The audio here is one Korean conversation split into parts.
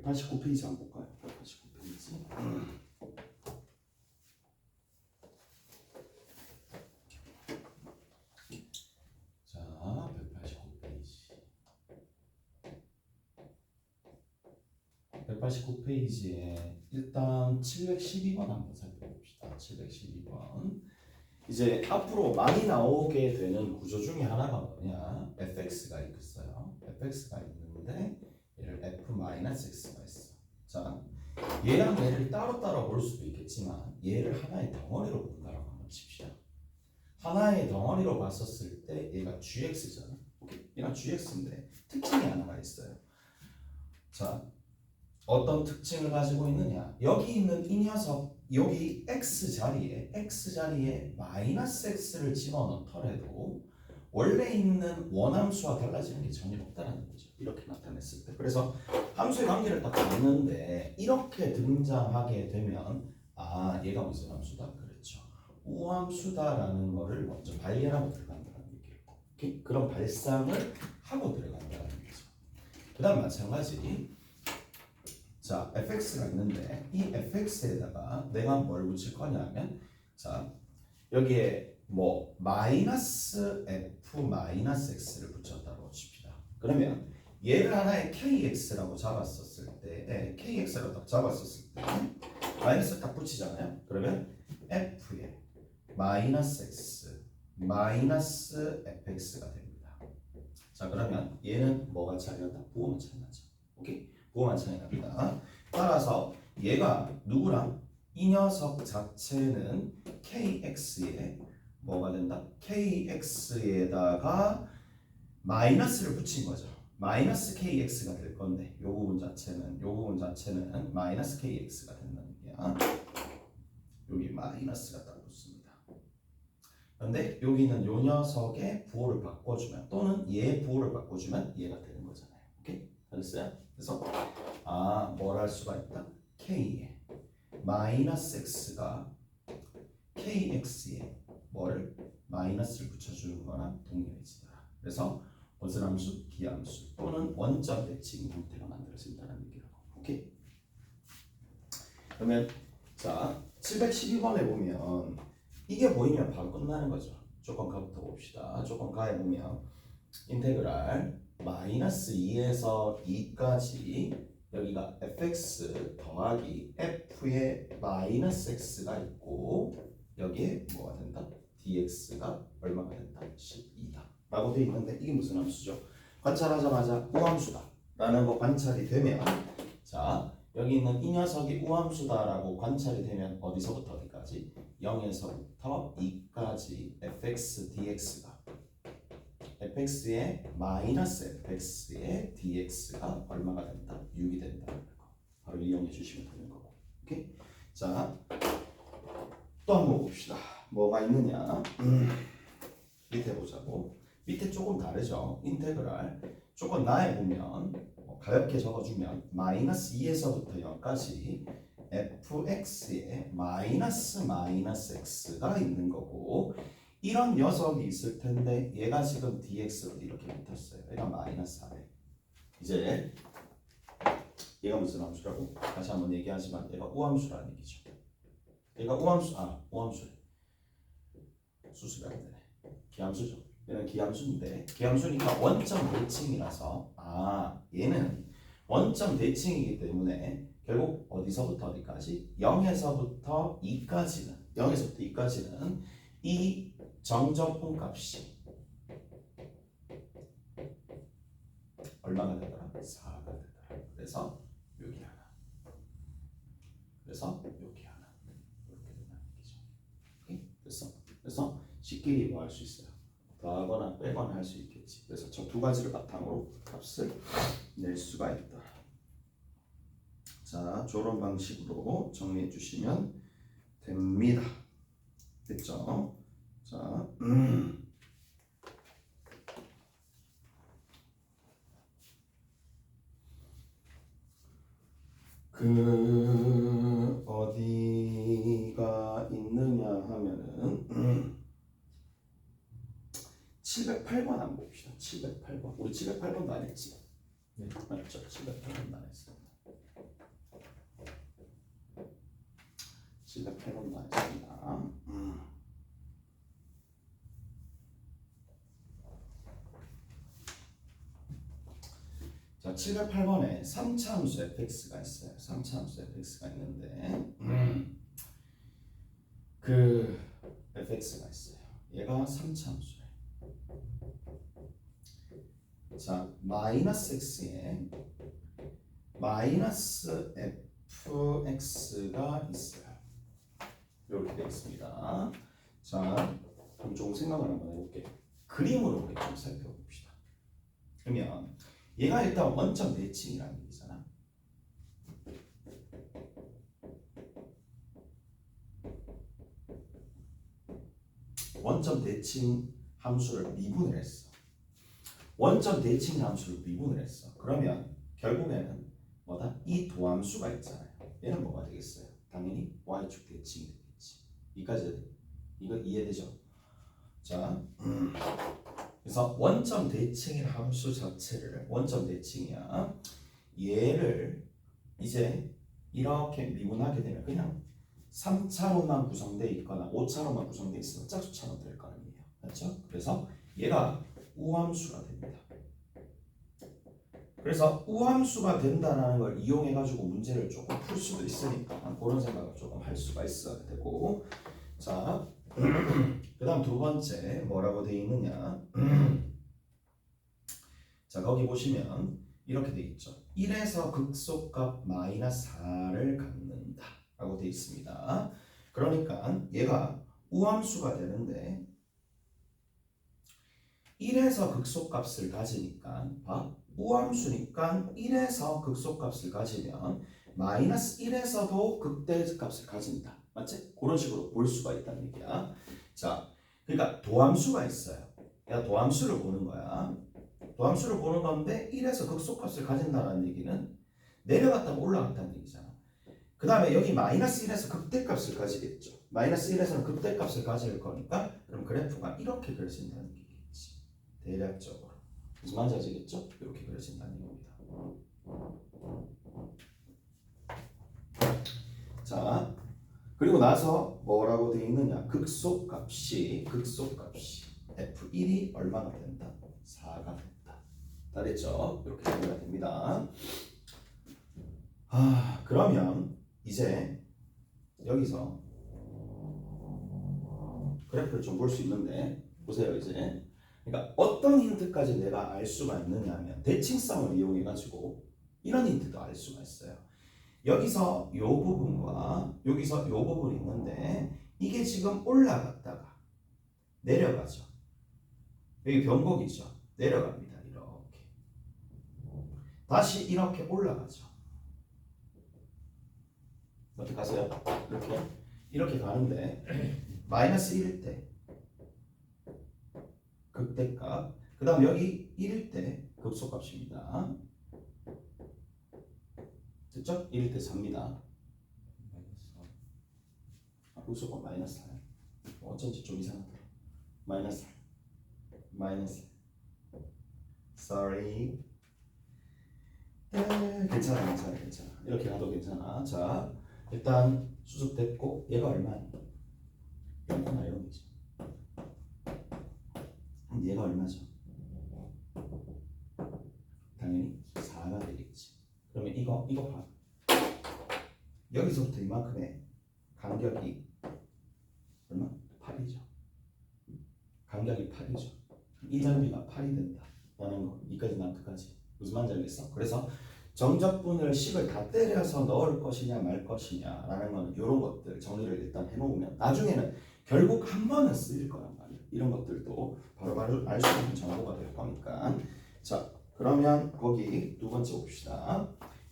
189페이지 한번 볼까요? 189페이지. 자, 189페이지. 189페이지에 일단 712번 한번 살펴봅시다. 712번. 이제 앞으로 많이 나오게 되는 구조 중에 하나가 뭐냐? fx가 있어요. fx가 있는데 얘를 f-x가 있어. 자, 얘랑 얘를 따로따로 볼 수도 있겠지만 얘를 하나의 덩어리로 본다라고 한번 칩시다. 하나의 덩어리로 봤었을 때 얘가 gx잖아. 오케이? 얘가 gx인데 특징이 하나가 있어요. 자, 어떤 특징을 가지고 있느냐? 여기 있는 이 녀석, 여기 x 자리에 마이너스 x를 집어넣더라도 원래 있는 원함수와 달라지는 게 전혀 없다는 거죠. 이렇게 나타냈을 때. 그래서 함수의 관계를 딱 봤는데 이렇게 등장하게 되면 아, 얘가 무슨 함수다? 그렇죠. 우함수다라는 거를 먼저 발견하고 들어간다는 얘기예요. 오케이? 그런 발상을 하고 들어간다는 거죠. 그 다음 마찬가지. 자, fx가 있는데 이 fx에다가 내가 뭘 붙일 거냐면 자, 여기에 뭐 마이너스 f 마이너스 x를 붙였다고 칩시다. 그러면 얘를 하나의 kx라고 잡았었을 때 kx라고 딱 잡았었을 때 마이너스 딱 붙이잖아요. 그러면 f에 마이너스 x 마이너스 fx가 됩니다. 자, 그러면 얘는 뭐가 차이 난다? 부호만 차이 나죠. 오케이? 부호만 차이 납니다. 따라서 얘가 누구랑? 이 녀석 자체는 kx에 뭐가 된다? kx에다가 마이너스를 붙인 거죠. 마이너스 kx가 될 건데 요 부분 자체는 마이너스 kx가 된다는 얘기야. 여기 마이너스가 딱 붙습니다. 그런데 여기는 요 녀석의 부호를 바꿔주면 또는 얘의 부호를 바꿔주면 얘가 되는 거잖아요. 오케이? 알겠어요? 그래서 아, 뭘 할 수가 있다? k에 마이너스 x가 kx에 뭘 마이너스를 붙여주는 거랑 동일해지더라. 그래서 무슨 함수? 기함수 또는 원점 대칭 형태가 만들어진다는 얘기라고. 오케이? 그러면 자 712번에 보면 이게 보이면 바로 끝나는 거죠. 조건가부터 봅시다. 조건가에 보면 인테그랄 마이너스 2에서 2까지 여기가 fx 더하기 f의 마이너스 x가 있고 여기에 뭐가 된다? dx가 얼마가 된다? 12다 라고 되어 있는데 이게 무슨 함수죠? 관찰하자마자 우함수다 라는 거 관찰이 되면 자 여기 있는 이 녀석이 우함수다 라고 관찰이 되면 어디서부터 어디까지? 0에서부터 2까지 fx dx가 fx의 마이너스 fx의 dx가 얼마가 된다? 6이 된다는 거. 바로 이용해 주시면 되는 거고. 오케이? 자, 또 한번 봅시다. 뭐가 있느냐? 밑에 보자고. 밑에 조금 다르죠? 인테그랄. 조금 나에 보면 가볍게 적어주면 마이너스 2에서부터 0까지 fx에 마이너스 x가 있는 거고 이런 녀석이 있을 텐데 얘가 지금 dx로 이렇게 붙었어요. 얘가 마이너스 4래. 이제 얘가 무슨 함수라고? 다시 한번 얘기하지만 얘가 우함수라는 얘기죠. 얘가 우함수래. 수습이 안 되네. 기함수죠. 얘는 기함수인데 기함수니까 원점 대칭이라서 얘는 원점 대칭이기 때문에 결국 어디서부터 어디까지? 0에서부터 2까지는 이 정적분 값이 얼마가 되더라? 4가 되더라. 그래서 여기 하나. 이렇게 된다는 얘기죠. 오케이? 그래서 식끼리 뭐 할 수 있어요? 더하거나 빼거나 할 수 있겠지. 그래서 저 두 가지를 바탕으로 값을 낼 수가 있다. 자, 저런 방식으로 정리해 주시면 됩니다. 됐죠? 자, 어디가 있느냐 하면은 708번 한번 봅시다. 708번. 우리 708번도 안 했지? 네, 맞죠? 708번도 안 했습니다. 708번도 하겠습니다. 자, 708번에 3차 함수 fx가 있어요. 3차 함수 fx가 있는데 그 fx가 있어요. 얘가 3차 함수예요. 자, 마이너스 x에 마이너스 fx가 있어요. 이렇게 되어 있습니다. 자, 그럼 조금 생각을 한번 해볼게요. 그림으로 우리 좀 살펴봅시다. 그러면 얘가 일단 원점 대칭이라는 얘기잖아. 원점 대칭 함수를 미분을 했어. 원점 대칭 함수를 미분을 했어. 그러면 결국에는 뭐다? 이 도함수가 있잖아요. 얘는 뭐가 되겠어요? 당연히 y축 대칭이 되겠지. 이까지 이거 이해되죠? 자, 그래서 원점 대칭인 함수 자체를 원점 대칭이야. 얘를 이제 이렇게 미분하게 되면 그냥 3차로만 구성되어 있거나 5차로만 구성되어 있으면 짝수차로 될 거 아니에요. 맞죠? 그래서 얘가 우함수가 됩니다. 그래서 우함수가 된다는 걸 이용해 가지고 문제를 조금 풀 수도 있으니까 그런 생각을 조금 할 수가 있어야 되고. 자, 그 다음 두 번째 뭐라고 되어 있느냐. 자, 거기 보시면 이렇게 되어 있죠. 1에서 극소값 마이너스 4를 갖는다 라고 되어 있습니다. 그러니까 얘가 우함수가 되는데 1에서 극소값을 가지니까 봐. 우함수니까 1에서 극소값을 가지면 마이너스 1에서도 극대값을 가진다. 맞지? 그런 식으로 볼 수가 있다는 얘기야. 자, 그러니까 도함수가 있어요. 내가 도함수를 보는 거야. 도함수를 보는 건데 1에서 극소값을 가진다는 얘기는 내려갔다가 올라갔다는 얘기잖아. 그 다음에 여기 마이너스 1에서 극대값을 가지겠죠. 마이너스 1에서는 극대값을 가질 거니까 그럼 그래프가 이렇게 그려진다는 얘기겠지. 대략적으로. 무슨 말인지 아시겠죠? 이렇게 그려진다는 얘기입니다. 자, 그리고 나서 뭐라고 되어 있느냐? 극소값이 f1이 얼마나 된다? 4가 된다. 다 됐죠? 이렇게 정리가 됩니다. 그러면 이제 여기서 그래프를 좀 볼 수 있는데 보세요. 이제 그러니까 어떤 힌트까지 내가 알 수가 있느냐 하면 대칭성을 이용해 가지고 이런 힌트도 알 수가 있어요. 여기서 요 부분과 여기서 요 부분이 있는데 이게 지금 올라갔다가 내려가죠. 여기 변곡이죠. 내려갑니다. 이렇게 다시 이렇게 올라가죠. 어떻게 하세요? 이렇게 가는데 마이너스 1일 때 극대값, 그 다음 여기 1일 때 극소값입니다. 됐죠? 1일 때 4입니다. 극소값 마이너스 4. 어쩐지 좀 이상하더라. 마이너스 4. sorry. 괜찮아. 이렇게 가도 괜찮아. 자, 일단 수습됐고 얘가 얼마냐? 0이나 0이지. 그럼 얘가 얼마죠? 당연히 4가 되겠지. 그러면 이거 봐. 여기서부터 이만큼의 간격이 얼마? 8이죠. 간격이 8이죠. 이 넓이가 8이 된다. 라는 거. 이까지 난트까지. 무슨 말인지 알겠어? 그래서 정적분을 식을 다 때려서 넣을 것이냐 말 것이냐 라는 거는 이런 것들 정리를 일단 해놓으면 나중에는 결국 한 번은 쓰일 거란 말이야. 이런 것들도 바로 알 수 있는 정보가 될 거니까. 자, 그러면 거기 두 번째 봅시다.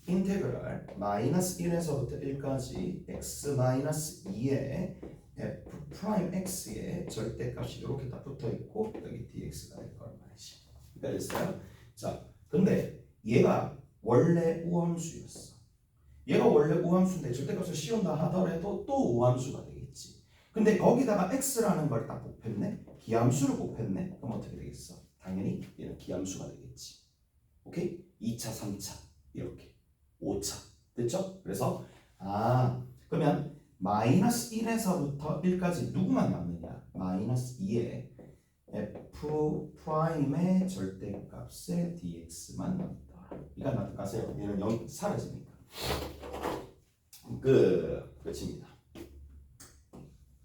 인테그랄 마이너스 1에서부터 1까지 x 마이너스 2의 f 프라임 x의 절대값이 이렇게 다 붙어있고 여기 dx가 될 거란 말이지. 이해가 됐어요? 자, 근데 얘가 원래 우함수였어. 얘가 원래 우함수인데 절대값을 씌운다 하더라도 또 우함수가 되겠지. 근데 거기다가 x라는 걸 딱 곱했네? 기함수를 곱했네? 그럼 어떻게 되겠어? 당연히 얘는 기함수가 되겠지. 오케이? 2차, 3차 이렇게 5차 됐죠? 그래서 그러면 마이너스 1에서부터 1까지 누구만 남느냐? 마이너스 2에 f 프라임의 절대값의 dx만 남다. 이거 나타가세요. 얘는 0 사라지니까. 끝입니다.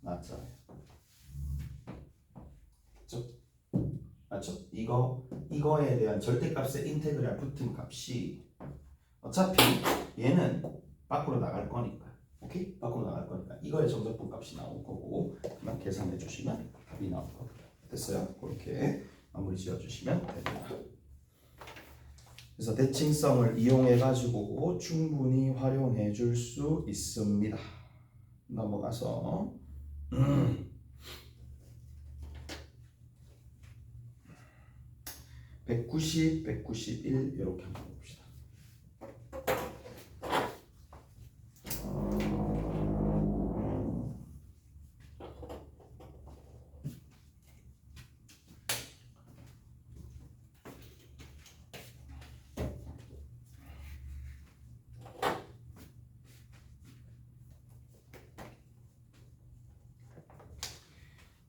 맞죠? 맞죠? 이거에 대한 절대값의 인테그랄 붙은 값이 어차피 얘는 밖으로 나갈 거니까, 오케이? 밖으로 나갈 거니까 이거의 정적분 값이 나올 거고, 그냥 계산해 주시면 답이 나올 거고. 됐어요? 그렇게 마무리 지어 주시면 됩니다. 그래서 대칭성을 이용해 가지고 충분히 활용해 줄 수 있습니다. 넘어가서 190, 191 이렇게 한번 봅시다.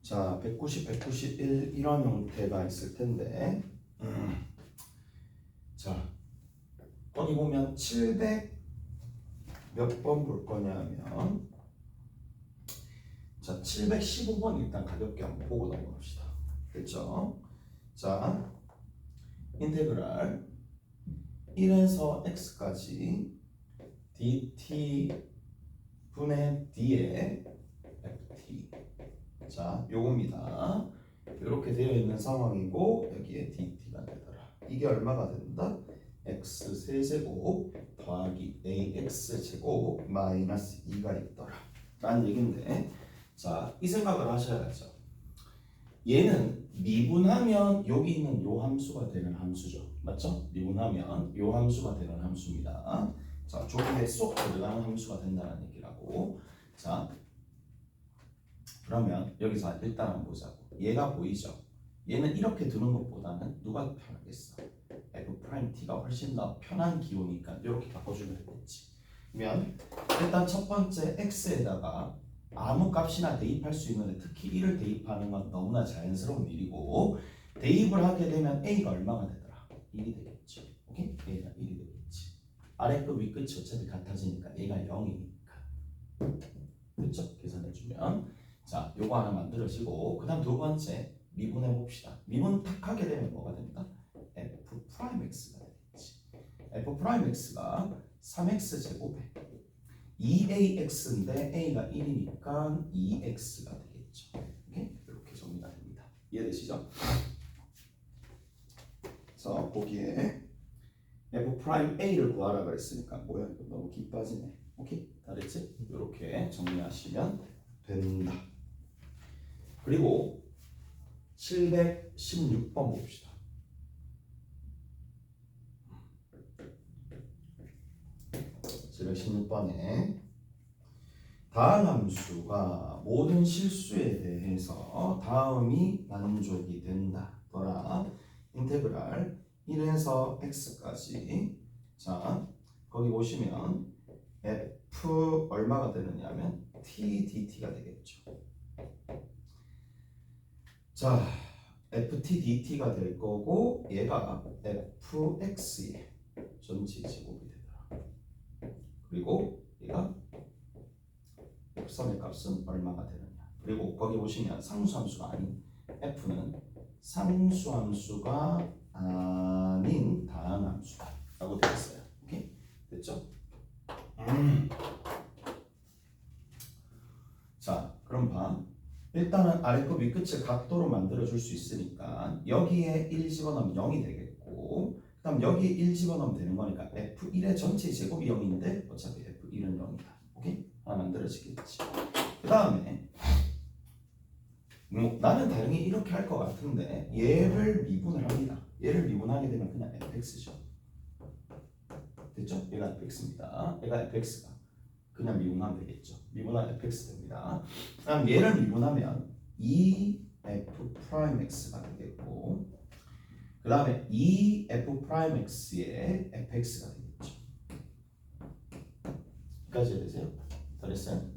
자, 190, 191 이런 형태가 있을 텐데, 자, 거기 보면 700 몇 번 볼 거냐면, 자, 715번 일단 가볍게 한번 보고 넘어갑시다. 됐죠? 자, 인테그랄 1에서 x까지 dt 분의 d의 ft. 자, 요겁니다. 이렇게 되어 있는 상황이고 여기에 dt가 되더라. 이게 얼마가 된다? x 세제곱 더하기 ax 제곱 마이너스 2가 있더라 라는 얘긴데, 자, 이 생각을 하셔야죠. 얘는 미분하면 여기 있는 요 함수가 되는 함수죠. 맞죠? 미분하면 요 함수가 되는 함수입니다. 자, 조금에 쏙 들어가는 함수가 된다는 얘기라고. 자, 그러면 여기서 일단 한번 보자고. 얘가 보이죠? 얘는 이렇게 두는 것보다는 누가 편하겠어? f't가 훨씬 더 편한 기호니까 이렇게 바꿔주면 되겠지. 그러면 일단 첫 번째 x에다가 아무 값이나 대입할 수 있는데 특히 1을 대입하는 건 너무나 자연스러운 일이고, 대입을 하게 되면 a가 얼마가 되더라? 1이 되겠죠. 오케이? a가 1이 되겠지. 아래 끝 위 끝이 어차피 같아지니까 얘가 0이니까. 됐죠? 계산해주면. 자, 요거 하나 만들어지고, 그 다음 두 번째 미분해 봅시다. 미분 탁 하게 되면 뭐가 된다? f'x가 되겠지. f'x가 3x 제곱에 2ax인데 a가 1이니까 2x가 되겠죠. 오케이? 이렇게 정리가 됩니다. 이해되시죠? 그래서 거기에 f'a를 구하라 그랬으니까 뭐야? 이거 너무 기 빠지네. 오케이? 다 됐지? 이렇게 정리하시면 된다. 그리고 716번 봅시다. 716번에 다음 함수가 모든 실수에 대해서 다음이 만족이 된다. 더라 인테그랄 1에서 x까지. 자, 거기 보시면 f 얼마가 되느냐면 t dt가 되겠죠. 자, ft dt가 될 거고, 얘가 fx의 전체 제곱이 되더라. 그리고 얘가 f3의 값은 얼마가 되느냐. 그리고 거기 보시면 상수함수가 아닌 f는 상수함수가 아닌 다항함수다 라고 되어 있어요. 오케이? 됐죠? 자, 그럼 봐. 일단은 아래 거 윗끝을 각도로 만들어 줄 수 있으니까 여기에 1 집어넣으면 0이 되겠고, 그 다음 여기에 1 집어넣으면 되는 거니까 f1의 전체 제곱이 0인데 어차피 f1은 0이다. 오케이? 하나 만들어지겠지. 그 다음에 나는 다행히 이렇게 할 것 같은데 얘를 미분을 합니다. 얘를 미분하게 되면 그냥 fx죠. 됐죠? 얘가 fx입니다. 얘가 fx가 그냥 미분하면 되겠죠. 미분하면 fx 됩니다. 그럼 얘를 미분하면 2f'x가 되겠고, 그 다음에 2f'x의 fx가 되겠죠. 여기까지 되세요? 다 됐어요?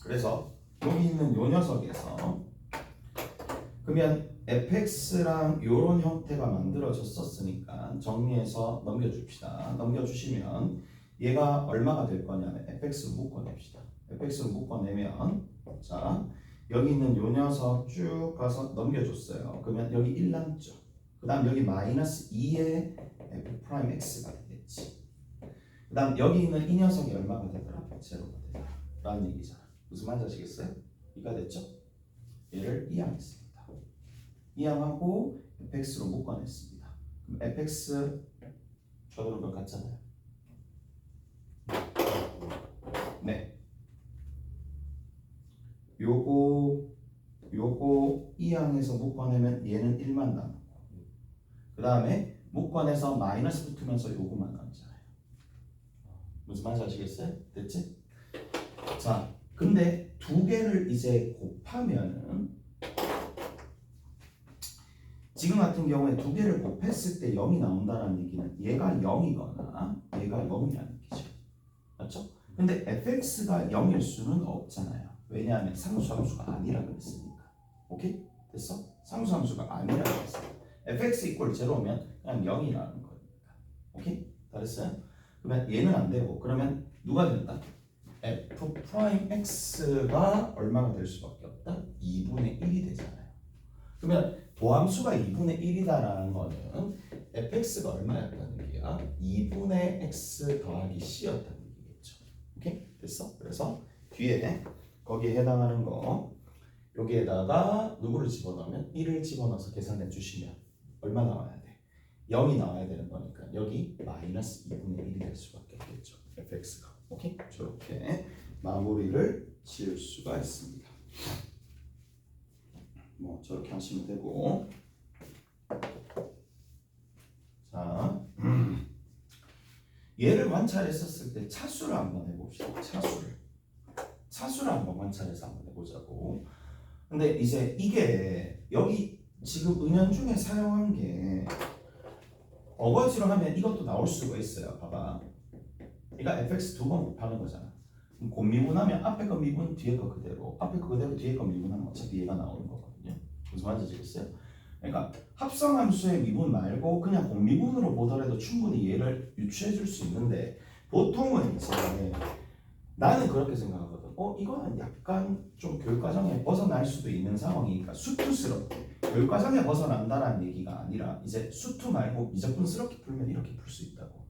그래서 여기 있는 요 녀석에서 그러면 fx랑 요런 형태가 만들어졌었으니까 정리해서 넘겨줍시다. 넘겨주시면 얘가 얼마가 될 거냐면 fx를 묶어냅시다. fx를 묶어내면 자 여기 있는 요 녀석 쭉 가서 넘겨줬어요. 그러면 여기 1 남죠. 그 다음 여기 마이너스 2의 f'x가 되겠지. 그 다음 여기 있는 이 녀석이 얼마가 되더라? 제로가 되더라 라는 얘기잖아. 무슨 말인지 아시겠어요? 이가 됐죠? 얘를 이항했습니다. 이항하고 fx로 묶어냈습니다. 그럼 fx 좌우로 같잖아요. 네. 요거 이항해서 묶어내면 얘는 1만 남고 그 다음에 묶어내서 마이너스 붙으면서 요거만 남잖아요. 무슨 말인지 아시겠어요? 됐지? 자, 근데 두 개를 이제 곱하면은 지금 같은 경우에 두 개를 곱했을 때 0이 나온다는 얘기는 얘가 0이거나 얘가 0이라는 얘기죠. 맞죠? 근데 fx가 0일 수는 없잖아요. 왜냐하면 상수함수가 아니라 그랬으니까. 오케이? 됐어? 상수함수가 아니라 그랬어. fx 이퀄 제로면 그냥 0이라는 거니까. 오케이? 다 됐어요? 그러면 얘는 안 되고 그러면 누가 된다? f'x가 얼마가 될 수밖에 없다? 2분의 1이 되잖아요. 그러면 도함수가 2분의 1이다라는 거는 fx가 얼마였다는 얘기야? 2분의 x 더하기 c였다는 얘기겠죠. 오케이? 됐어? 그래서 뒤에 거기에 해당하는 거 여기에다가 누구를 집어넣으면 1을 집어넣어서 계산해 주시면 얼마 나와야 돼? 0이 나와야 되는 거니까 여기 마이너스 2분의 1이 될 수밖에 없겠죠. fx가. 오케이? 저렇게 마무리를 지을 수가 있습니다. 뭐 저렇게 하시면 되고 자 얘를 관찰했었을 때 차수를 한번 해봅시다. 차수를 한번 관찰해서 한번 해보자고. 근데 이제 이게 여기 지금 은연중에 사용한 게 어거지로 하면 이것도 나올 수가 있어요. 봐봐. 그러니까 fx 두 번 곱하는 거잖아. 그럼 곱미분하면 앞에 거 미분 뒤에 거 그대로 앞에 거 그대로 뒤에 거 미분하면 어차피 얘가 나오는 거거든요. 무슨 말인지 아시겠어요? 그러니까 합성함수의 미분 말고 그냥 곱미분으로 보더라도 충분히 얘를 유추해 줄 수 있는데 보통은 이제 나는 그렇게 생각하거든. 이거는 약간 좀 교육과정에 벗어날 수도 있는 상황이니까 수투스럽게 교육과정에 벗어난다는 얘기가 아니라 이제 수투 말고 미적분스럽게 풀면 이렇게 풀 수 있다고.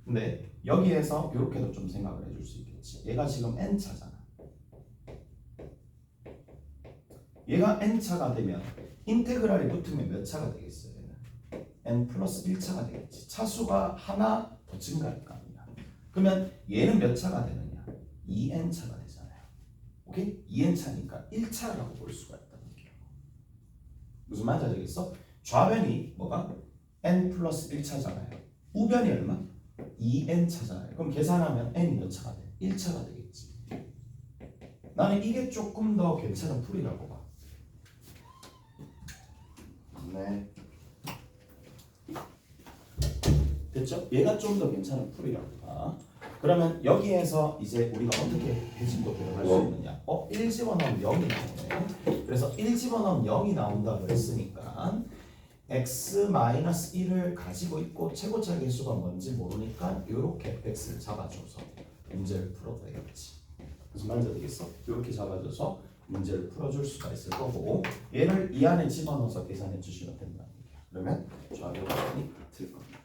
근데 여기에서 이렇게도 좀 생각을 해줄 수 있겠지. 얘가 지금 n차잖아. 얘가 n차가 되면 인테그랄이 붙으면 몇 차가 되겠어요? 얘는 n 플러스 1차가 되겠지. 차수가 하나 더 증가할 거 아니야. 그러면 얘는 몇 차가 되느냐? 2n차가 되잖아요. 오케이? 2n차니까 1차라고 볼 수가 있다는 얘기예요. 무슨 말인지 알겠어? 좌변이 뭐가? n 플러스 1차잖아요. 우변이 얼마? 2n차잖아요. 그럼 계산하면 n이 몇 차가 돼? 1차가 되겠지. 나는 이게 조금 더 괜찮은 풀이라고 봐. 네. 됐죠? 얘가 좀 더 괜찮은 풀이라고 봐. 그러면 여기에서 이제 우리가 어떻게 해진도 들어갈 수 있느냐? 1 집어넣으면 0이 나오네. 그래서 1 집어넣으면 0이 나온다고 했으니까 x-1을 가지고 있고 최고차 개수가 뭔지 모르니까 이렇게 x를 잡아줘서 문제를 풀어도 되겠지. 무슨 말인지 알겠어? 이렇게 잡아줘서 문제를 풀어줄 수가 있을 거고 얘를 이 안에 집어넣어서 계산해 주시면 된다는 얘기야. 그러면 좌변이 같을 겁니다.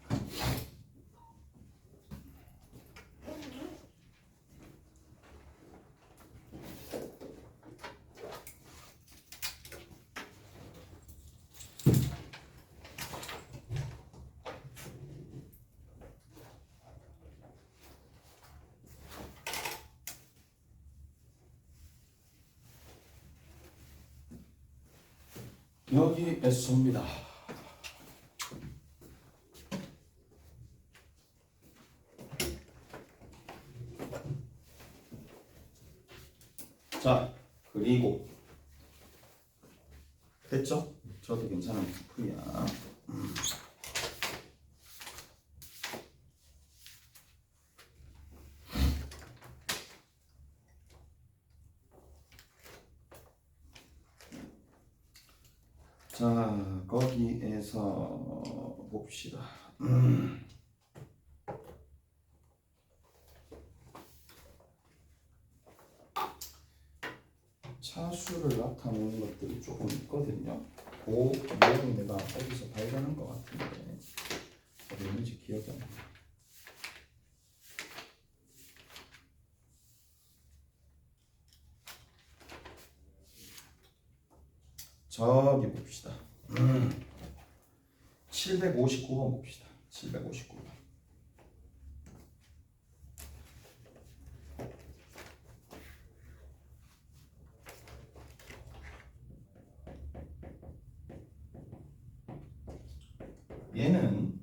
여기 S입니다. 자, 그리고 됐죠? 저도 괜찮은 풀이야. 자, 거기에서 봅시다. 차수를 나타내는 것들이 조금 있거든요. 그 내용 내가 어디서 발견한 것 같은데 어디 있는지 기억이 안 나요. 저기 봅시다. 759번 봅시다. 759번. 얘는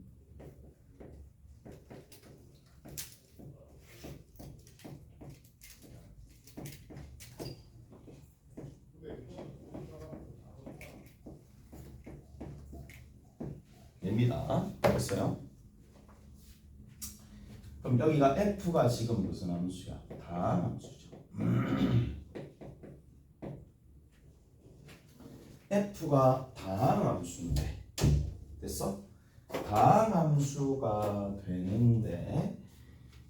얘입니다. 됐어요? 그럼 여기가 f가 지금 무슨 함수야? 다항함수죠. f가 다항함수인데 됐어? 다항함수가 되는데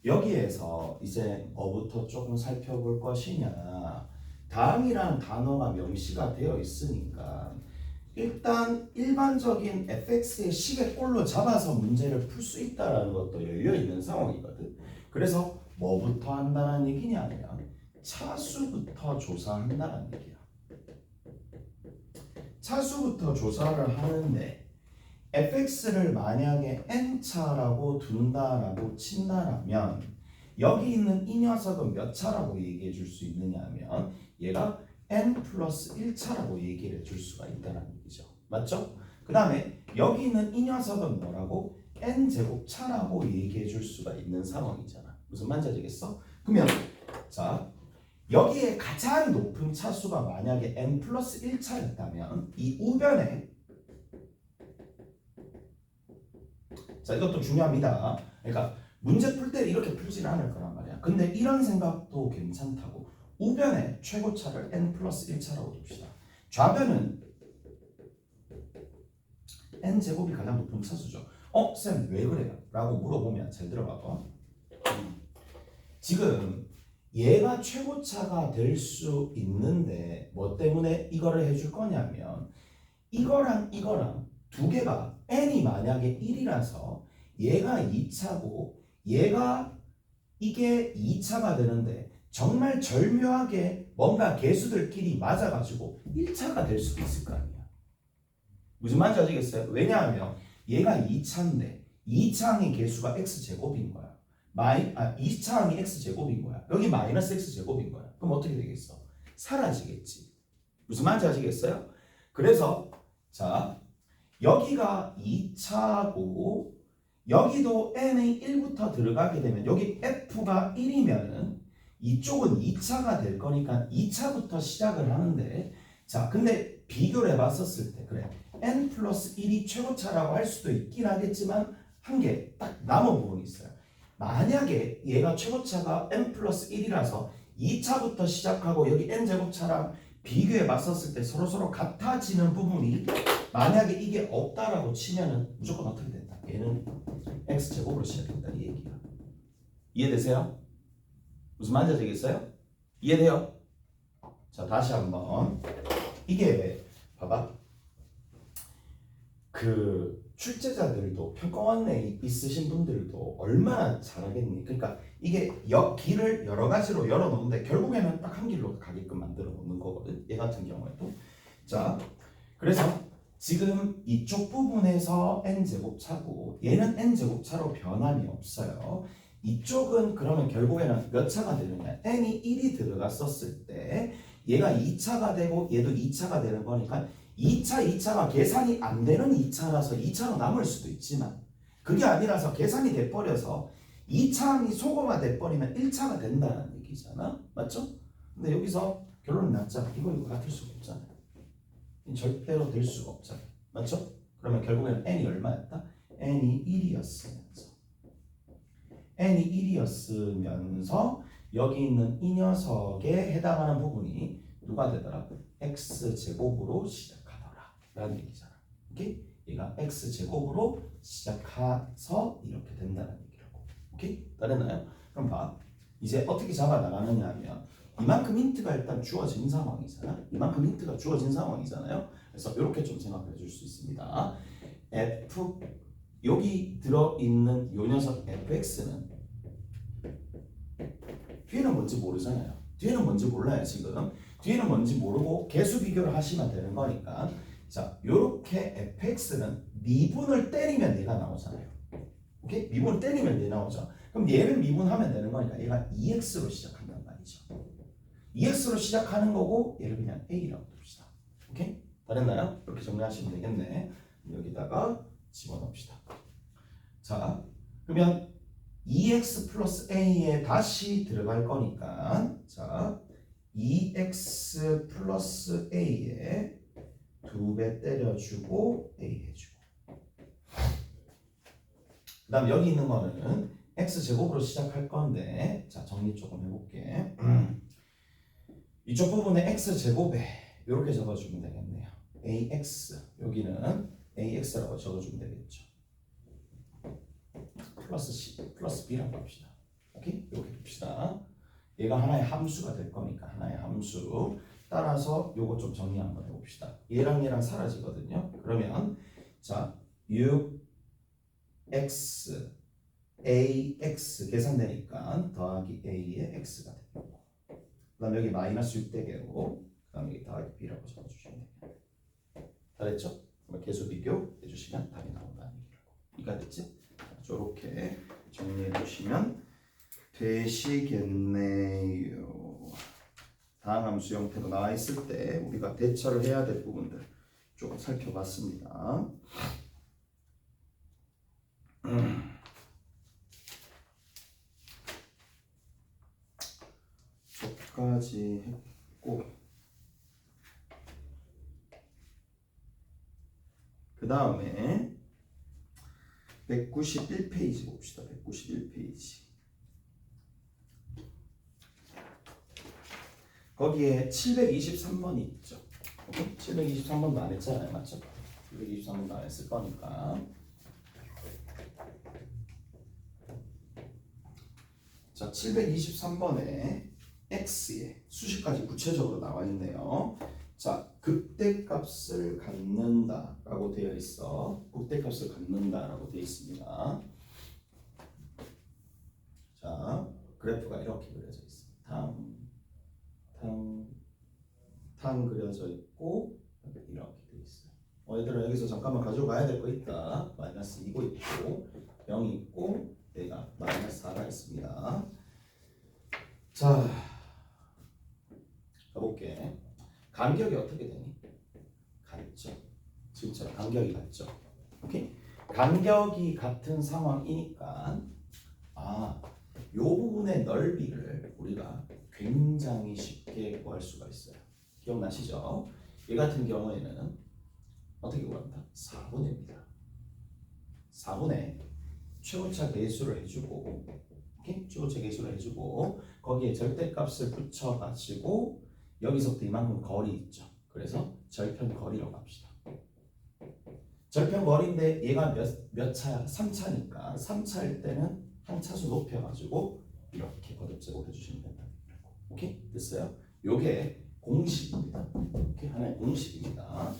여기에서 이제 뭐부터 조금 살펴볼 것이냐. 다항이라는 단어가 명시가 되어 있으니까 일단 일반적인 fx의 식의 꼴로 잡아서 문제를 풀 수 있다는 것도 열려있는 상황이거든. 그래서 뭐부터 한다는 얘기냐면 차수부터 조사한다는 얘기야. 차수부터 조사를 하는데 fx를 만약에 n차라고 둔다라고 친다라면 여기 있는 이 녀석은 몇 차라고 얘기해 줄 수 있느냐 하면 얘가 n 플러스 1차라고 얘기를 해줄 수가 있다는 얘기죠. 맞죠? 그 다음에 여기 있는 이 녀석은 뭐라고? n제곱 차라고 얘기해 줄 수가 있는 상황이잖아. 무슨 말인지 알겠어? 그러면 자 여기에 가장 높은 차수가 만약에 n 플러스 1차였다면 이 우변에 자 이것도 중요합니다. 그러니까 문제 풀 때 이렇게 풀진 않을 거란 말이야. 근데 이런 생각도 괜찮다고. 우변에 최고차를 n 플러스 1차라고 둡시다. 좌변은 n제곱이 가장 높은 차수죠. 쌤 왜 그래요? 라고 물어보면 잘 들어봐봐. 지금 얘가 최고차가 될 수 있는데 뭐 때문에 이거를 해줄 거냐면 이거랑 이거랑 두 개가 n이 만약에 1이라서 얘가 2차고 얘가 이게 2차가 되는데 정말 절묘하게 뭔가 개수들끼리 맞아가지고 1차가 될 수도 있을 거 아니야. 무슨 말인지 아시겠어요? 왜냐하면 얘가 2차인데 2차항의 개수가 x제곱인 거야. 2차항이 x제곱인 거야. 여기 마이너스 x제곱인 거야. 그럼 어떻게 되겠어? 사라지겠지. 무슨 말인지 아시겠어요? 그래서 자 여기가 2차고 여기도 n의 1부터 들어가게 되면 여기 f가 1이면은 이쪽은 2차가 될 거니까 2차부터 시작을 하는데 자 근데 비교를 해봤었을 때 그래 n 플러스 1이 최고차라고 할 수도 있긴 하겠지만 한 개 딱 남은 부분이 있어요. 만약에 얘가 최고차가 n 플러스 1이라서 2차부터 시작하고 여기 n제곱차랑 비교해 봤었을 때 서로서로 같아지는 부분이 만약에 이게 없다라고 치면은 무조건 어떻게 된다? 얘는 x제곱으로 시작된다 이 얘기야. 이해되세요? 무슨 말인지 아시겠어요? 이해돼요? 자 다시 한번 이게 봐봐 그 출제자들도 평가원에 있으신 분들도 얼마나 잘하겠니? 그러니까 이게 길을 여러 가지로 열어놓는데 결국에는 딱 한 길로 가게끔 만들어 놓는 거거든. 얘 같은 경우에도 자 그래서 지금 이쪽 부분에서 n제곱차고 얘는 n제곱차로 변함이 없어요. 이쪽은 그러면 결국에는 몇 차가 되느냐? n이 1이 들어갔었을 때 얘가 2차가 되고 얘도 2차가 되는 거니까 2차가 계산이 안 되는 2차라서 2차로 남을 수도 있지만 그게 아니라서 계산이 돼버려서 2차항이 소거가 돼버리면 1차가 된다는 얘기잖아. 맞죠? 근데 여기서 결론이 났잖아. 이거 같을 수가 없잖아요. 절대로 될 수가 없잖아요. 맞죠? 그러면 결국에는 n이 얼마였다? n이 1이었으면서 n이 1이었으면서 여기 있는 이 녀석에 해당하는 부분이 누가 되더라? x제곱으로 시작하더라. 라는 얘기잖아. 오케이? 얘가 x제곱으로 시작해서 이렇게 된다는 얘기라고. 오케이? 다르나요? 그럼 봐. 이제 어떻게 잡아 나가느냐 하면 이만큼 힌트가 일단 주어진 상황이잖아. 이만큼 힌트가 주어진 상황이잖아요. 그래서 이렇게 좀 생각해 줄 수 있습니다. f 여기 들어있는 요 녀석 fx는 뒤에는 뭔지 모르잖아요. 뒤에는 뭔지 몰라요 지금. 뒤에는 뭔지 모르고 개수 비교를 하시면 되는 거니까 자 요렇게 fx는 미분을 때리면 얘가 나오잖아요. 오케이? 미분을 때리면 얘 나오죠. 그럼 얘를 미분하면 되는 거니까 얘가 2x로 시작한단 말이죠. 2x로 시작하는 거고 얘를 그냥 a라고 둡시다. 오케이? 다른나요? 이렇게 정리하시면 되겠네. 여기다가 집어넣읍시다. 자 그러면 2x 플러스 a에 다시 들어갈 거니까 자 2x 플러스 a에 2배 때려주고 a 해주고 그 다음 여기 있는 거는 x제곱으로 시작할 건데 자 정리 조금 해볼게. 이쪽 부분에 x제곱에 이렇게 적어주면 되겠네요. ax 여기는 ax라고 적어주면 되겠죠. 플러스 c 플러스 b라고 합시다. 오케이? 이렇게 봅시다. 얘가 하나의 함수가 될 거니까 하나의 함수. 따라서 요거 좀 정리 한번 해봅시다. 얘랑 얘랑 사라지거든요. 그러면 자 6x ax 계산되니까 더하기 a의 x가 되고 그 다음 여기 마이너스 6대개로 그 다음 여기 더하기 b라고 적어주시면 됩니다. 잘했죠? 그럼 계수 비교 해주시면 답이 나온다는 얘기라고. 이해가 됐지? 이렇게 정리해 주시면 되시겠네요. 다음 함수 형태로 나와 있을 때 우리가 대처를 해야 될 부분들 좀 살펴봤습니다. 저까지 했고 그 다음에 191페이지 봅시다. 191페이지. 거기에 723번이 있죠. 오케이? 723번도 안 했잖아요. 맞죠? 723번도 안 했을 거니까. 자, 723번에 x에 수식까지 구체적으로 나와 있네요. 자, 극대값을 갖는다라고 되어 있어. 극대값을 갖는다라고 되어 있습니다. 자, 그래프가 이렇게 그려져 있습니다. 탕 그려져 있고 이렇게 되어 있어요. 얘들아 여기서 잠깐만 가져가야 될 거 있다. 마이너스 2고 있고 0이 있고 내가 마이너스 4가 있습니다. 자, 가볼게. 간격이 어떻게 되니? 같죠. 진짜 간격이 같죠. 오케이? 간격이 같은 상황이니까 요 부분의 넓이를 우리가 굉장히 쉽게 구할 수가 있어요. 기억나시죠? 이 같은 경우에는 어떻게 구합니다? 4분의입니다. 4분의 최고차 계수를 해주고 오케이? 최고차 계수를 해주고 거기에 절대값을 붙여가지고 여기서부터 이만큼 거리 있죠. 그래서 절편 거리라고 합시다. 절편 거리인데 얘가 몇 차야? 3차니까 3차일 때는 한 차수 높여가지고 이렇게 거듭제곱 해주시면 된다. 오케이? 됐어요? 요게 공식입니다. 이렇게 하나의 공식입니다.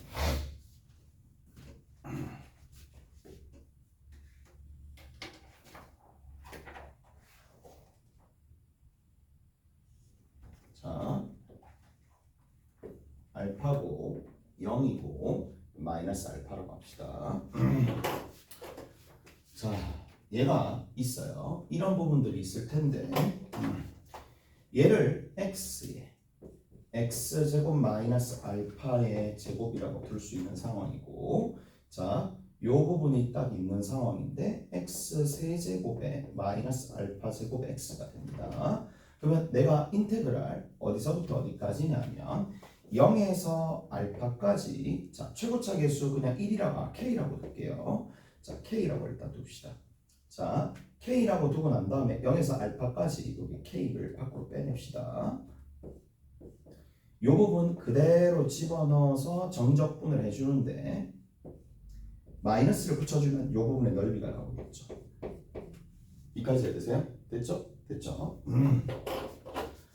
자, 알파고 0이고 마이너스 알파라고 합시다. 자, 얘가 있어요. 이런 부분들이 있을 텐데 얘를 x에 x제곱 마이너스 알파의 제곱이라고 둘 수 있는 상황이고 자, 요 부분이 딱 있는 상황인데 x 세제곱에 마이너스 알파 제곱 x가 됩니다. 그러면 내가 인테그랄 어디서부터 어디까지냐면 0에서 알파까지 자, 최고차 계수 그냥 1이라고 k라고 둘게요. 자, k라고 일단 둡시다. 자, k라고 두고 난 다음에 0에서 알파까지 여기 k를 밖으로 빼냅시다. 요 부분 그대로 집어넣어서 정적분을 해주는데 마이너스를 붙여주면 요 부분의 넓이가 나오겠죠. 이까지 해주세요. 됐죠? 됐죠?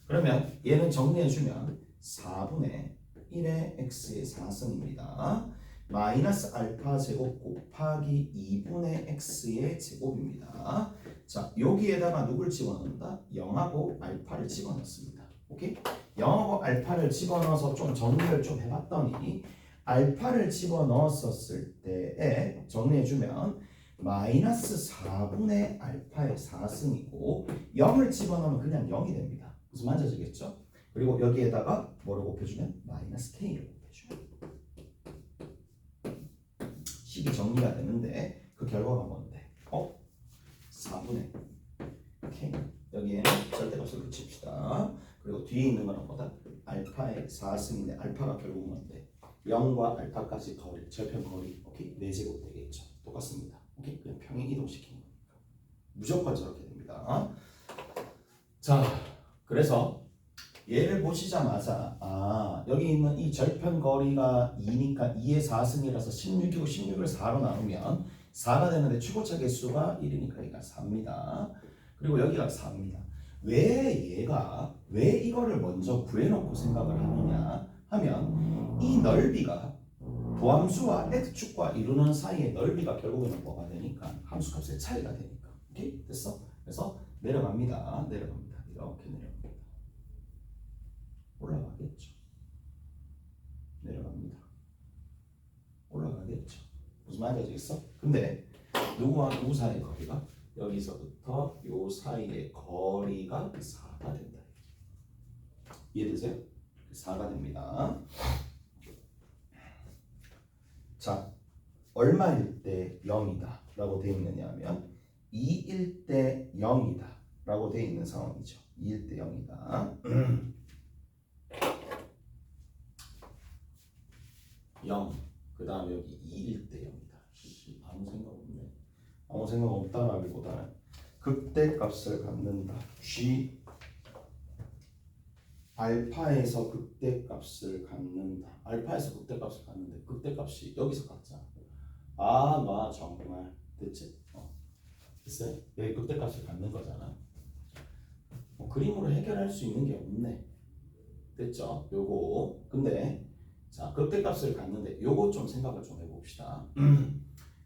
그러면 얘는 정리해주면 4분의 1의 x의 4승입니다. 마이너스 알파 제곱 곱하기 2분의 x의 제곱입니다. 자, 여기에다가 누굴 집어넣는다? 0하고 알파를 집어넣습니다. 오케이? 0하고 알파를 집어넣어서 좀 정리를 좀 해봤더니 알파를 집어넣었을 때에 정리해주면 마이너스 4분의 알파의 4승이고 0을 집어넣으면 그냥 0이 됩니다. 무슨 말인지 아시겠죠? 그리고 여기에다가 뭐를 곱해주면 마이너스 k를 곱해주면 식이 정리가 되는데 그 결과가 뭔데? 4분의 k 여기에는 절대값을 붙입시다. 그리고 뒤에 있는 거는 뭐다? 알파의 4승인데 알파가 결국 뭔데? 0과 알파까지 거리, 절편 거리, 오케이? 4제곱 되겠죠. 똑같습니다. 오케이? 그냥 평행 이동시키는 거니까 무조건 저렇게 됩니다. 자, 그래서 얘를 보시자마자 여기 있는 이 절편 거리가 2니까 2의 4승이라서 16이고 16을 4로 나누면 4가 되는데 최고차 개수가 1이니까 얘가 4입니다. 그리고 여기가 4입니다. 왜 이거를 먼저 구해놓고 생각을 하느냐 하면 이 넓이가 도함수와 x축과 이루는 사이의 넓이가 결국에는 뭐가 되니까 함수값의 차이가 되니까. 오케이? 됐어? 그래서 내려갑니다. 이렇게 내려갑니다. 올라가겠죠. 내려갑니다. 올라가겠죠. 무슨 말인지 알겠어? 근데 누구와 누구 사이의 거리가? 여기서부터 요 사이의 거리가 4가 된다. 이해되세요? 4가 됩니다. 자, 얼마일 때 0이다 라고 되어 있느냐 하면 2일 때 0이다 라고 되어 있는 상황이죠. 2일 때 0이다. 0. 그 다음에 여기 2일 때 0이다. 아무 생각 없네. 아무 생각 없다라기보다는 극대값을 갖는다. G 알파에서 극대값을 갖는다. 알파에서 극대값을 갖는데 극대값이 여기서 갖잖아. 나 정말 됐지? 됐어요? 여기 극대값을 갖는 거잖아. 그림으로 해결할 수 있는 게 없네. 됐죠? 요거. 근데 자, 극대값을 갖는데 요거 좀 생각을 좀 해봅시다.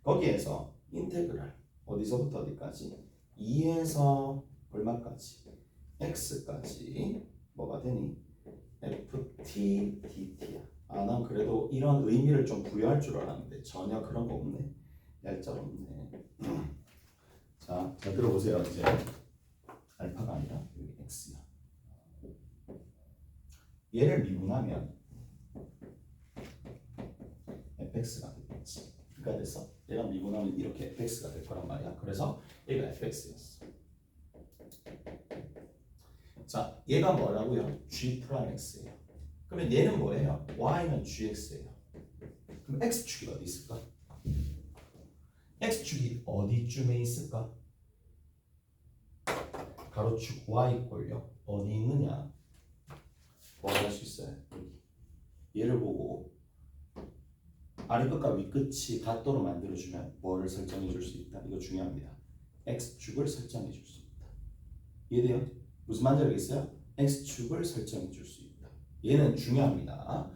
거기에서 인테그랄 어디서부터 어디까지? 2에서 얼마까지? x까지 뭐가 되니? ft dt야. 난 그래도 이런 의미를 좀 부여할 줄 알았는데 전혀 그런 거 없네. 얄짤없네. 자, 들어보세요. 이제 알파가 아니라 여기 x야. 얘를 미분하면 fx가 되겠지. 그러니까 됐어. 얘가 미분하면 이렇게 fx가 될 거란 말이야. 그래서 얘가 fx였어. 자, 얘가 뭐라고요? g 프라임 x예요. 그러면 얘는 뭐예요? y는 gx예요. 그럼 x축이 어디 있을까? x축이 어디쯤에 있을까? 가로축 y꼴요. 어디 있느냐? 뭐 할 수 있어요? 여기. 얘를 보고 아래 끝과 위 끝이 닷도로 만들어주면 뭐를 설정해 줄 수 있다. 이거 중요합니다. x축을 설정해 줄 수 있다. 이해돼요? 무슨 말인지 알겠어요? x축을 설정해 줄 수 있다. 얘는 중요합니다.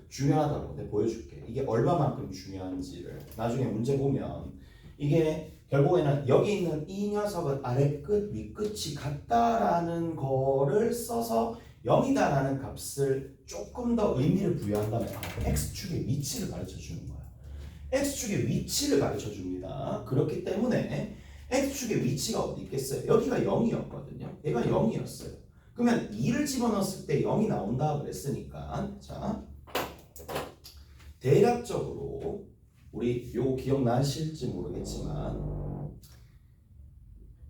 중요하다고 내가 보여줄게. 이게 얼마만큼 중요한지를 나중에 문제 보면 이게 결국에는 여기 있는 이 녀석은 아래 끝, 위 끝이 같다라는 거를 써서 0이다라는 값을 조금 더 의미를 부여한다면 x축의 위치를 가르쳐 주는 거야. x축의 위치를 가르쳐 줍니다. 그렇기 때문에 x축의 위치가 어디 있겠어요? 여기가 0이었거든요. 얘가 0이었어요. 그러면 2를 집어넣었을 때 0이 나온다 그랬으니까 자, 대략적으로 우리 요거 기억나실지 모르겠지만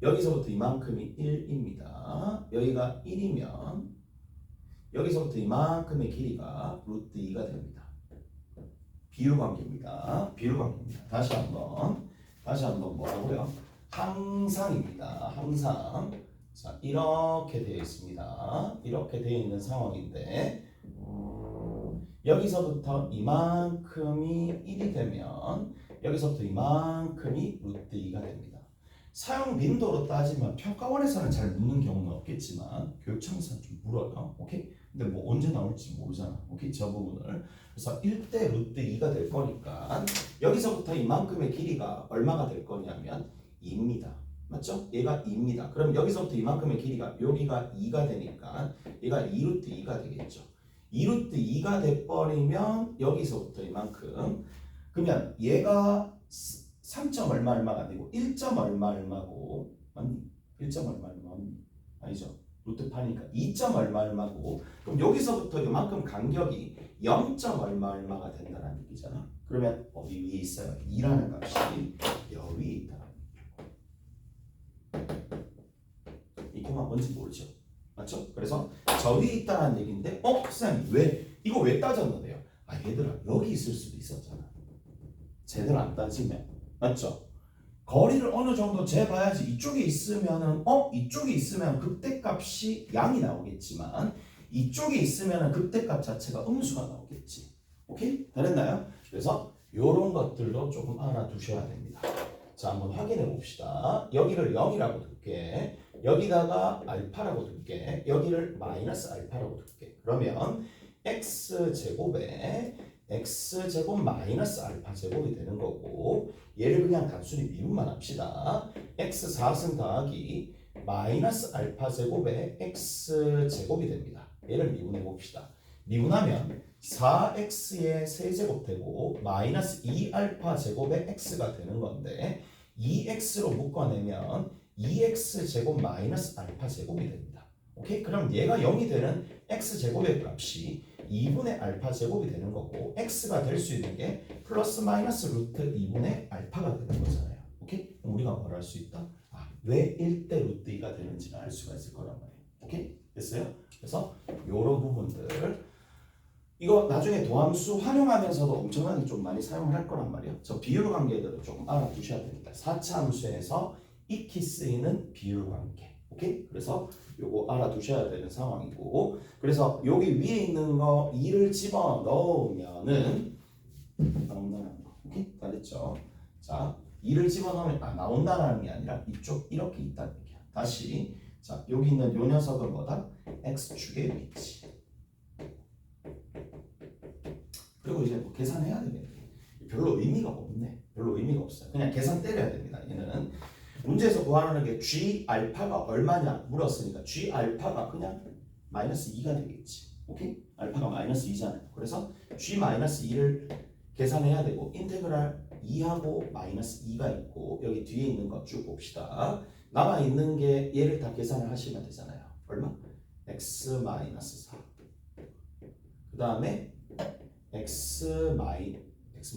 여기서부터 이만큼이 1입니다. 여기가 1이면 여기서부터 이만큼의 길이가 루트 2가 됩니다. 비율관계입니다. 비율관계입니다. 다시 한번 뭐라고요? 항상입니다. 항상. 자, 이렇게 되어 있습니다. 이렇게 되어 있는 상황인데 여기서부터 이만큼이 1이 되면 여기서부터 이만큼이 루트 2가 됩니다. 사용 빈도로 따지면 평가원에서는 잘 묻는 경우는 없겠지만 교육청에서는 좀 물어요. 오케이? 근데 뭐 언제 나올지 모르잖아. 오케이? 저 부분을. 그래서 1대 루트 2가 될 거니까 여기서부터 이만큼의 길이가 얼마가 될 거냐면 2입니다. 맞죠? 얘가 2입니다. 그럼 여기서부터 이만큼의 길이가 여기가 2가 되니까 얘가 2루트 2가 되겠죠. 2루트 2가 돼버리면 여기서부터 이만큼 그러면 얘가 3점 얼마 얼마가 아니고 1점 얼마 얼마고 맞니? 1점 얼마 얼마 아니죠? 루트 파니까 2점 얼마 얼마고 그럼 여기서부터 이만큼 간격이 0점 얼마 얼마가 된다는 얘기잖아. 그러면 어디 위에 있어요? 2라는 값이 여기 위에 있다. 이 코가 뭔지 모르죠? 맞죠? 그래서 저 위에 있다는 얘기인데 선생님 왜? 이거 왜 따졌는데요? 아 얘들아 여기 있을 수도 있었잖아. 제대로 안 따지면 맞죠? 거리를 어느 정도 재봐야지 이쪽에 있으면은 이쪽에 있으면 극대값이 양이 나오겠지만 이쪽에 있으면은 극대값 자체가 음수가 나오겠지. 오케이? 됐나요? 그래서 이런 것들도 조금 알아두셔야 됩니다. 자 한번 확인해 봅시다. 여기를 0이라고 둘게. 여기다가 알파라고 둘게. 여기를 마이너스 알파라고 둘게. 그러면 x제곱에 x제곱 마이너스 알파 제곱이 되는 거고 얘를 그냥 단순히 미분만 합시다. x 4승 더하기 마이너스 알파 제곱에 x 제곱이 됩니다. 얘를 미분해 봅시다. 미분하면 4x의 세제곱 되고 마이너스 2알파 제곱의 x가 되는 건데 2x로 묶어내면 2x 제곱 마이너스 알파 제곱이 됩니다. 오케이? 그럼 얘가 0이 되는 x 제곱의 값이 2분의 알파 제곱이 되는 거고 x가 될 수 있는 게 플러스 마이너스 루트 2분의 알파가 되는 거잖아요. 오케이? 그럼 우리가 뭘 할 수 있다? 왜 1대 루트 2가 되는지를 알 수가 있을 거란 말이에요. 오케이? 됐어요? 그래서 이런 부분들 이거 나중에 도함수 활용하면서도 엄청나게 좀 많이 사용을 할 거란 말이에요. 저 비율 관계들을 조금 알아두셔야 됩니다. 4차 함수에서 익히 쓰이는 비율 관계. 오케이? 그래서 요거 알아두셔야 되는 상황이고 그래서 여기 위에 있는 거 2를 집어 넣으면은 나온다는 거. 오케이? 다 됐죠? 자, 2를 집어 넣으면 나온다는 게 아니라 이쪽 이렇게 있다는 얘기야. 다시 자, 여기 있는 요 녀석은 뭐다? x축의 위치. 그리고 이제 뭐 계산해야 되겠네. 별로 의미가 없네. 별로 의미가 없어요. 그냥 계산 때려야 됩니다. 얘는 문제에서 구하는 게 g 알파가 얼마냐 물었으니까 g 알파가 그냥 마이너스 2가 되겠지. 오케이? 알파가 마이너스 2잖아요. 그래서 g 마이너스 2를 계산해야 되고 인테그랄 2하고 마이너스 2가 있고 여기 뒤에 있는 거 쭉 봅시다. 남아 있는 게 얘를 다 계산을 하시면 되잖아요. 얼마? x 마이너스 4. 그 다음에 x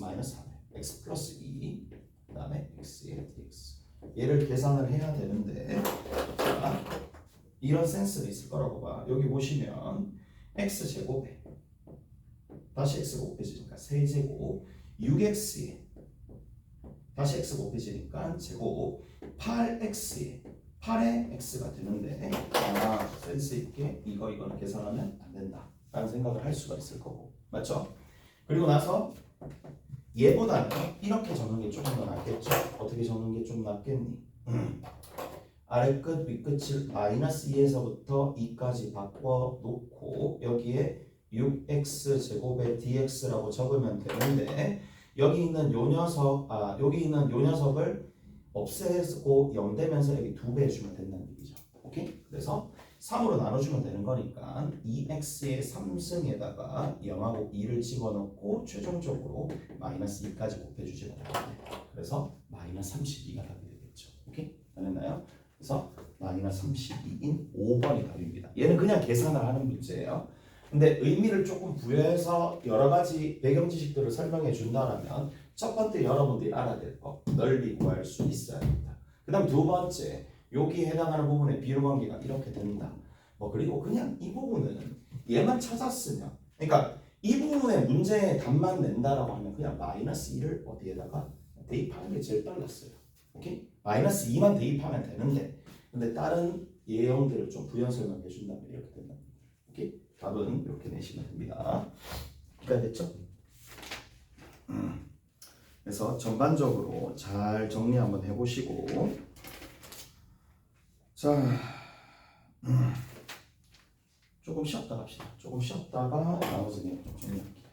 마이너스 4네. x 플러스 2. 그 다음에 x의 dx. 얘를 계산을 해야 되는데 자, 이런 센스가 있을 거라고 봐. 여기 보시면 x제곱에 다시 x 곱해지니까 세제곱 6x에 다시 x 곱해지니까 제곱 8x에 8의 x가 되는데 센스 있게 이거는 계산하면 안 된다 라는 생각을 할 수가 있을 거고 맞죠? 그리고 나서 얘보다는 이렇게 적는 게 조금 더 낫겠죠? 어떻게 적는 게 좀 낫겠니? 아래 끝, 위 끝을 마이너스 2에서부터 2까지 바꿔놓고 여기에 6x 제곱의 dx라고 적으면 되는데 여기 있는 요 녀석을 없애고 0 되면서 여기 2배 해주면 된다는 얘기죠. 오케이? 그래서 3으로 나눠주면 되는 거니까 2x의 3승에다가 0하고 2를 집어넣고 최종적으로 마이너스 2까지 곱해주시면 됩니다. 그래서 마이너스 32가 답이 되겠죠. 오케이? 됐나요? 그래서 마이너스 32인 5번이 답입니다. 얘는 그냥 계산을 하는 문제예요. 근데 의미를 조금 부여해서 여러 가지 배경 지식들을 설명해 준다면 첫 번째 여러분들이 알아야 될 거 널리 구할 수 있어야 됩니다. 그 다음 두 번째 여기에 해당하는 부분의 비율 관계가 이렇게 된다. 그리고 그냥 이 부분은 얘만 찾았으면 그러니까 이 부분의 문제의 답만 낸다라고 하면 그냥 마이너스 2를 어디에다가 대입하는 게 제일 빨랐어요. 오케이? 마이너스 2만 대입하면 되는데 근데 다른 예형들을 좀 부연 설명해 준다면 이렇게 된다. 오케이? 답은 이렇게 내시면 됩니다. 이해됐죠? 그래서 전반적으로 잘 정리 한번 해보시고 자 조금 쉬었다 갑시다. 조금 쉬었다가 나머지 내용 좀 정리할게요.